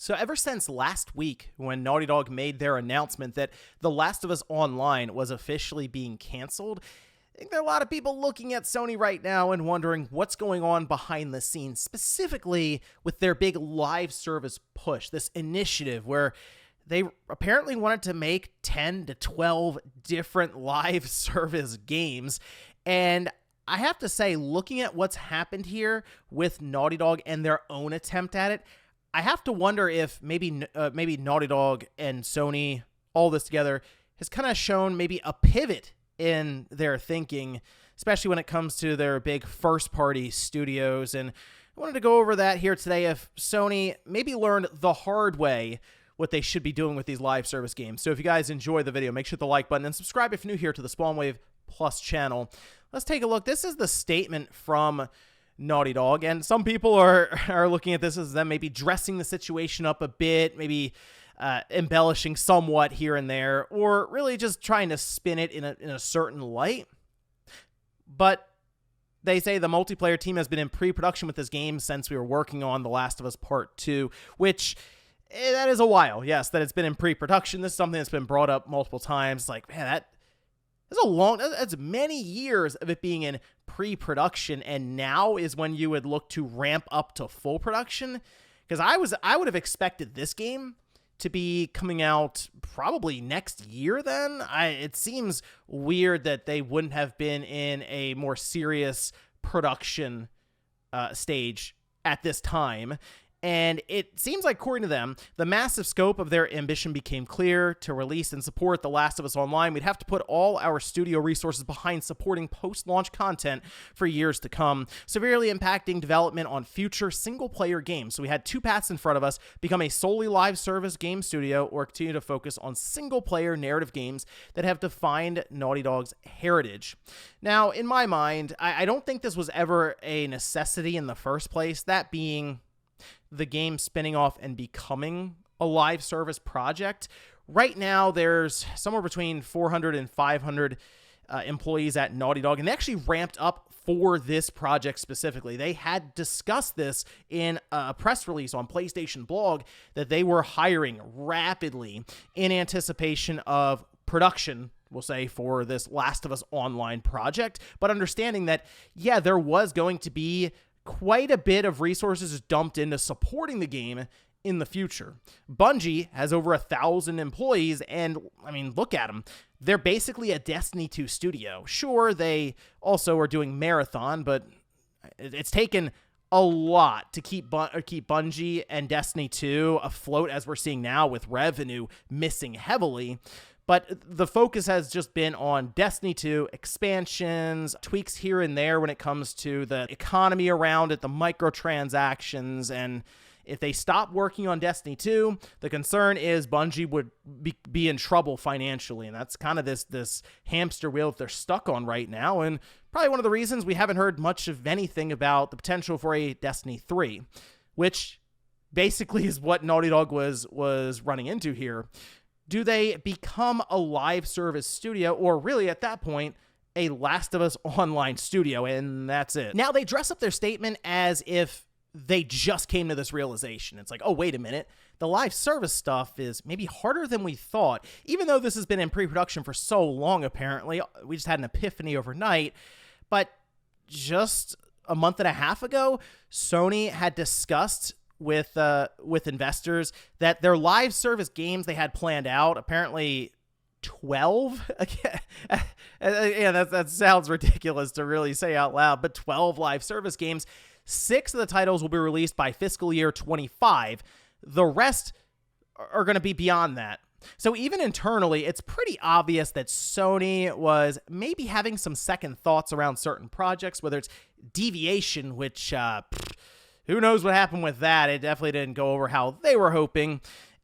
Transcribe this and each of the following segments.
So ever since last week, when Naughty Dog made their announcement that The Last of Us Online was officially being canceled, I think there are a lot of people looking at Sony right now and wondering what's going on behind the scenes, specifically with their big live service push, this initiative where they apparently wanted to make 10 to 12 different live service games. And I have to say, looking at what's happened here with Naughty Dog and their own attempt at it, I have to wonder if maybe Naughty Dog and Sony, all this together, has kind of shown maybe a pivot in their thinking, especially when it comes to their big first-party studios. And I wanted to go over that here today, if Sony maybe learned the hard way what they should be doing with these live service games. So if you guys enjoy the video, make sure to hit the like button and subscribe if you're new here to the Spawnwave Plus channel. Let's take a look. This is the statement from Naughty Dog, and some people are looking at this as them maybe dressing the situation up a bit, maybe embellishing somewhat here and there, or really just trying to spin it in a certain light. But they say the multiplayer team has been in pre-production with this game since we were working on The Last of Us Part 2, which that is a while. Yes, that it's been in pre-production. This is something that's been brought up multiple times. Like, man, that's many years of it being in pre-production, and now is when you would look to ramp up to full production. Because I would have expected this game to be coming out probably next year then. It seems weird that they wouldn't have been in a more serious production stage at this time. And it seems like, according to them, the massive scope of their ambition became clear. To release and support The Last of Us Online, we'd have to put all our studio resources behind supporting post-launch content for years to come, severely impacting development on future single-player games. So we had two paths in front of us: become a solely live service game studio, or continue to focus on single-player narrative games that have defined Naughty Dog's heritage. Now, in my mind, I don't think this was ever a necessity in the first place, that being the game spinning off and becoming a live service project. Right now, there's somewhere between 400 and 500 employees at Naughty Dog, and they actually ramped up for this project specifically. They had discussed this in a press release on PlayStation Blog, that they were hiring rapidly in anticipation of production, we'll say, for this Last of Us Online project, but understanding that, yeah, there was going to be quite a bit of resources dumped into supporting the game in the future. Bungie has over 1,000 employees, and I mean, look at them. They're basically a Destiny 2 studio. Sure, they also are doing Marathon, but it's taken a lot to keep Bungie and Destiny 2 afloat, as we're seeing now, with revenue missing heavily. But the focus has just been on Destiny 2 expansions, tweaks here and there when it comes to the economy around it, the microtransactions. And if they stop working on Destiny 2, the concern is Bungie would be in trouble financially. And that's kind of this hamster wheel that they're stuck on right now. And probably one of the reasons we haven't heard much of anything about the potential for a Destiny 3, which basically is what Naughty Dog was running into here. Do they become a live service studio, or really at that point, a Last of Us Online studio, and that's it? Now, they dress up their statement as if they just came to this realization. It's like, oh, wait a minute. The live service stuff is maybe harder than we thought. Even though this has been in pre-production for so long, apparently, we just had an epiphany overnight. But just a month and a half ago, Sony had discussed with investors that their live service games they had planned out, apparently 12. Yeah, that sounds ridiculous to really say out loud, but 12 live service games. 6 of the titles will be released by fiscal year 25. The rest are going to be beyond that. So even internally, it's pretty obvious that Sony was maybe having some second thoughts around certain projects, whether it's Deviation, which who knows what happened with that. It definitely didn't go over how they were hoping.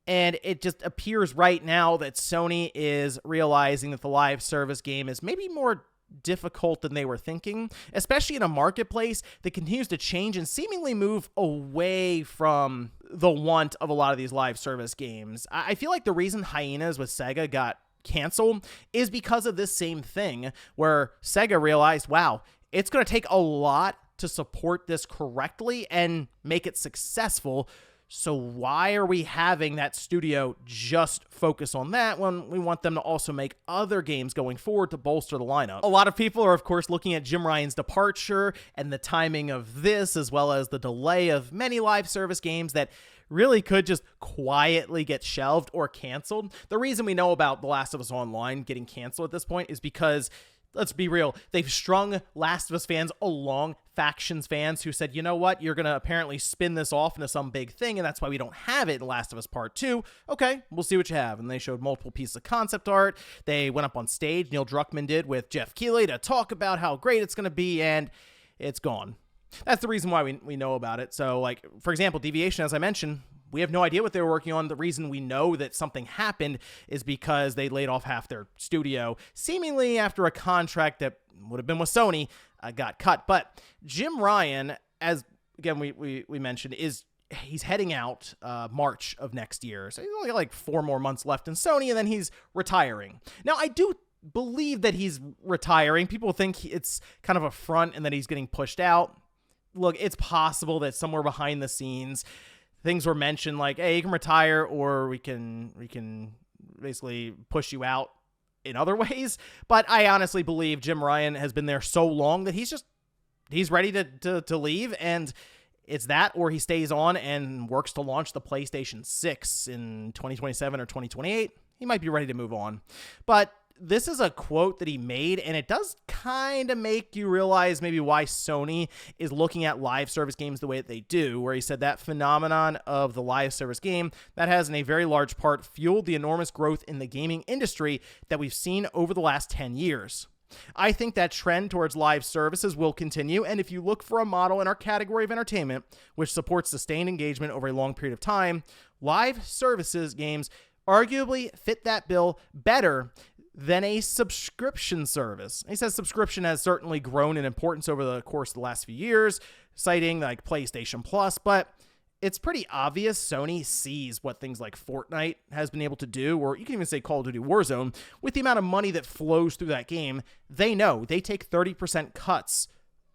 And it just appears right now that Sony is realizing that the live service game is maybe more difficult than they were thinking, especially in a marketplace that continues to change and seemingly move away from the want of a lot of these live service games. I feel like the reason Hyenas with Sega got canceled is because of this same thing, where Sega realized, wow, it's going to take a lot to support this correctly and make it successful. So why are we having that studio just focus on that when we want them to also make other games going forward to bolster the lineup? A lot of people are, of course, looking at Jim Ryan's departure and the timing of this, as well as the delay of many live service games that really could just quietly get shelved or canceled. The reason we know about The Last of Us Online getting canceled at this point is because, let's be real, they've strung Last of Us fans along, factions fans who said, you know what, you're going to apparently spin this off into some big thing, and that's why we don't have it in Last of Us Part 2. Okay, we'll see what you have. And they showed multiple pieces of concept art. They went up on stage, Neil Druckmann did, with Jeff Keighley to talk about how great it's going to be, and it's gone. That's the reason why we know about it. So, like, for example, Deviation, as I mentioned, we have no idea what they were working on. The reason we know that something happened is because they laid off half their studio, seemingly after a contract that would have been with Sony got cut. But Jim Ryan, as again we mentioned, he's heading out March of next year. So he's only got like 4 more months left in Sony, and then he's retiring. Now, I do believe that he's retiring. People think it's kind of a front and that he's getting pushed out. Look, it's possible that somewhere behind the scenes things were mentioned like, hey, you can retire, or we can basically push you out in other ways. But I honestly believe Jim Ryan has been there so long that he's ready to leave, and it's that, or he stays on and works to launch the PlayStation 6 in 2027 or 2028. He might be ready to move on. But this is a quote that he made, and it does kind of make you realize maybe why Sony is looking at live service games the way that they do, where he said that phenomenon of the live service game that has in a very large part fueled the enormous growth in the gaming industry that we've seen over the last 10 years. I think that trend towards live services will continue, and if you look for a model in our category of entertainment which supports sustained engagement over a long period of time, live services games arguably fit that bill better than a subscription service. He says subscription has certainly grown in importance over the course of the last few years, citing like PlayStation Plus, but it's pretty obvious Sony sees what things like Fortnite has been able to do, or you can even say Call of Duty Warzone, with the amount of money that flows through that game. They know they take 30% cuts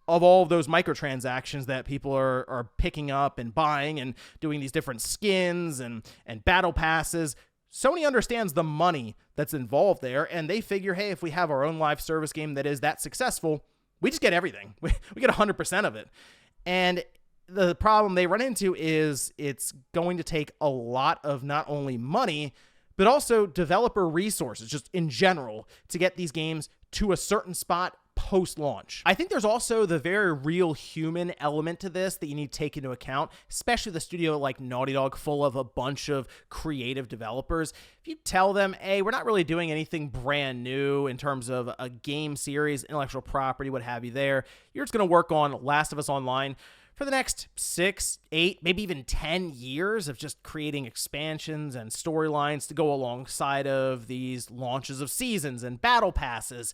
of all of those microtransactions that people are picking up and buying and doing these different skins and battle passes. Sony understands the money that's involved there, and they figure, hey, if we have our own live service game that is that successful, we just get everything. We get 100% of it. And the problem they run into is it's going to take a lot of not only money, but also developer resources, just in general, to get these games to a certain spot post-launch. I think there's also the very real human element to this that you need to take into account, especially the studio like Naughty Dog, full of a bunch of creative developers. If you tell them, hey, we're not really doing anything brand new in terms of a game series, intellectual property, what have you there, you're just going to work on Last of Us Online for the next 6, 8, maybe even 10 years of just creating expansions and storylines to go alongside of these launches of seasons and battle passes.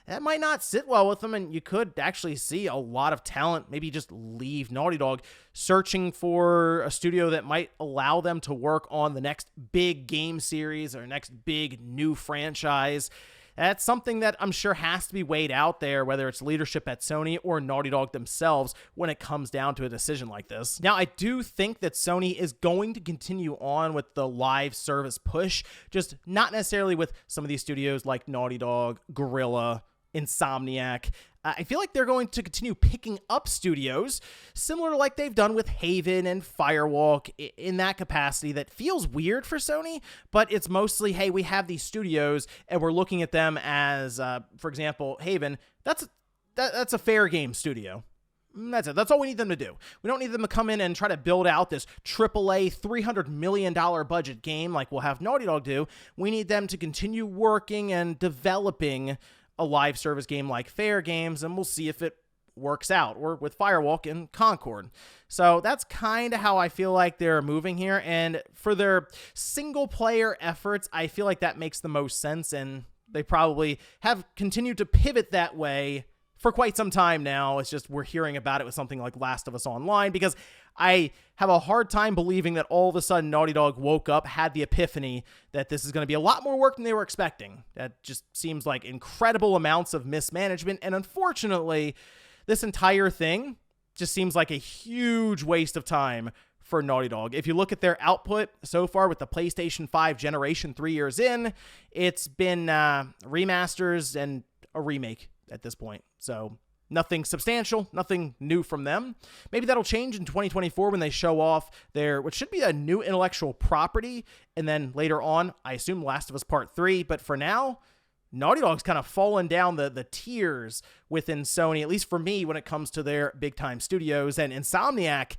That might not sit well with them, and you could actually see a lot of talent maybe just leave Naughty Dog, searching for a studio that might allow them to work on the next big game series or next big new franchise. That's something that I'm sure has to be weighed out there, whether it's leadership at Sony or Naughty Dog themselves, when it comes down to a decision like this. Now, I do think that Sony is going to continue on with the live service push, just not necessarily with some of these studios like Naughty Dog, Guerrilla, Insomniac. I feel like they're going to continue picking up studios similar to like they've done with Haven and Firewalk in that capacity. That feels weird for Sony, but it's mostly, hey, we have these studios and we're looking at them as, for example, Haven. That's a fair game studio. That's it. That's all we need them to do. We don't need them to come in and try to build out this AAA $300 million budget game like we'll have Naughty Dog do. We need them to continue working and developing a live service game like Fair Games, and we'll see if it works out, or with Firewalk and Concord. So that's kind of how I feel like they're moving here, and for their single player efforts, I feel like that makes the most sense, and they probably have continued to pivot that way for quite some time now. It's just we're hearing about it with something like Last of Us Online, because I have a hard time believing that all of a sudden Naughty Dog woke up, had the epiphany that this is going to be a lot more work than they were expecting. That just seems like incredible amounts of mismanagement, and unfortunately, this entire thing just seems like a huge waste of time for Naughty Dog. If you look at their output so far with the PlayStation 5 generation 3 years in, it's been remasters and a remake at this point. So nothing substantial, nothing new from them. Maybe that'll change in 2024 when they show off their, what should be a new intellectual property. And then later on, I assume Last of Us Part 3. But for now, Naughty Dog's kind of fallen down the tiers within Sony, at least for me, when it comes to their big-time studios. And Insomniac,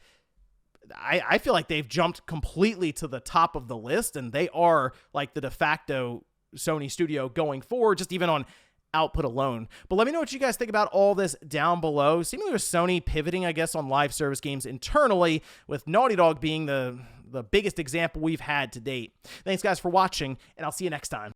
I feel like they've jumped completely to the top of the list, and they are like the de facto Sony studio going forward, just even on output alone. But let me know what you guys think about all this down below. Seemingly with Sony pivoting, I guess, on live service games internally, with Naughty Dog being the biggest example we've had to date. Thanks, guys, for watching, and I'll see you next time.